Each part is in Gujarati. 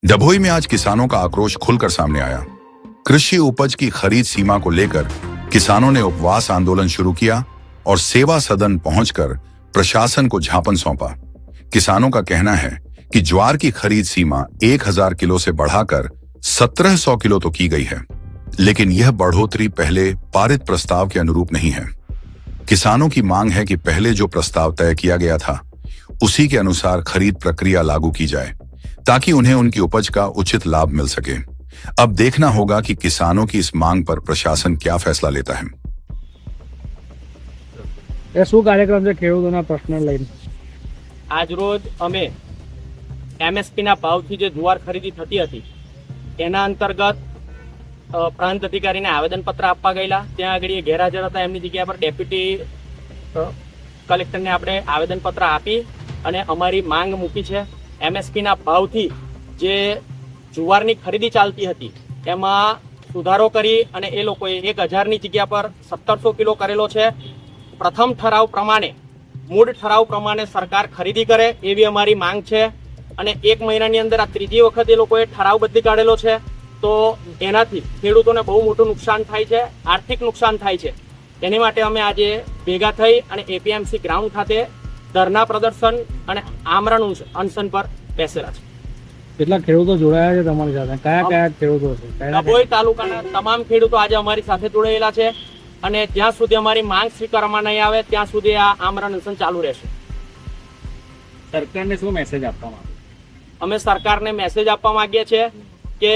डभोई में आज किसानों का आक्रोश खुलकर सामने आया। कृषि उपज की खरीद सीमा को लेकर किसानों ने उपवास आंदोलन शुरू किया और सेवा सदन पहुंचकर प्रशासन को ज्ञापन सौंपा। किसानों का कहना है कि ज्वार की खरीद सीमा 1000 किलो से बढ़ाकर 1700 किलो तो की गई है, लेकिन यह बढ़ोतरी पहले पारित प्रस्ताव के अनुरूप नहीं है। किसानों की मांग है कि पहले जो प्रस्ताव तय किया गया था उसी के अनुसार खरीद प्रक्रिया लागू की जाए, ताकि उन्हें उनकी उपज का उचित लाभ मिल सके। अब देखना होगा कि किसानों की इस मांग पर प्रशासन क्या फैसला लेता है। શું કાર્યક્રમ છે ખેડૂતોના પ્રશ્ન લઈને? આજ રોજ અમે એમએસપીના ભાવથી જે જુવાર ખરીદી થતી હતી એના અંતર્ગત પ્રાંત અધિકારીને આવેદનપત્ર આપવા ગયેલા. ત્યાં આગળ એ ગેરહાજર હતા. એમની જગ્યા પર ડેપ્યુટી કલેક્ટરને આપણે આવેદનપત્ર આપી અને અમારી માંગ મૂકી છે. એમએસપીના ભાવથી જે જુવારની ખરીદી ચાલતી હતી એમાં સુધારો કરી અને એ લોકોએ 1000ની જગ્યા પર 1700 કિલો કરેલો છે. પ્રથમ ઠરાવ પ્રમાણે મૂળ ઠરાવ પ્રમાણે સરકાર ખરીદી કરે એવી અમારી માંગ છે. અને 1 મહિનાની અંદર આ ત્રીજી વખત એ લોકોએ ઠરાવ બદલી કાઢેલો છે, તો એનાથી ખેડૂતોને બહુ મોટું નુકસાન થાય છે, આર્થિક નુકસાન થાય છે. એની માટે અમે આજે ભેગા થઈ અને એપીએમસી ગ્રાઉન્ડ ખાતે ધરના પ્રદર્શન અને આમરણ અનશન પર બેસેલા છે. કેટલા ખેડૂતો જોડાયા છે તમારી સાથે? કયા કયા ખેડૂતો છે? ડભોઈ તાલુકાના તમામ ખેડૂતો આજે અમારી સાથે જોડાયેલા છે અને જ્યાં સુધી અમારી માંગ સ્વીકારવામાં નહીં આવે ત્યાં સુધી આ આમરણ અનશન ચાલુ રહેશે. સરકારને શું મેસેજ આપવા માંગો? અમે સરકારને મેસેજ આપવા માંગીએ છીએ કે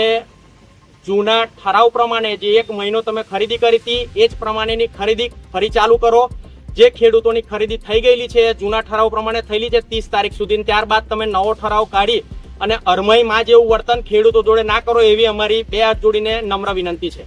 જૂના ઠરાવ પ્રમાણે જે 1 મહિનો તમે ખરીદી કરી હતી એ જ પ્રમાણેની ખરીદી ફરી ચાલુ કરો. જે ખેડૂતોની ખરીદી થઈ ગયેલી છે જૂના ઠરાવ પ્રમાણે થયેલી છે 30 તારીખ સુધી, ત્યારબાદ તમે નવો ઠરાવ કાઢી અને અરમઈમાં જેવું વર્તન ખેડૂતો જોડે ના કરો એવી અમારી 2 હાથ જોડીને નમ્ર વિનંતી છે.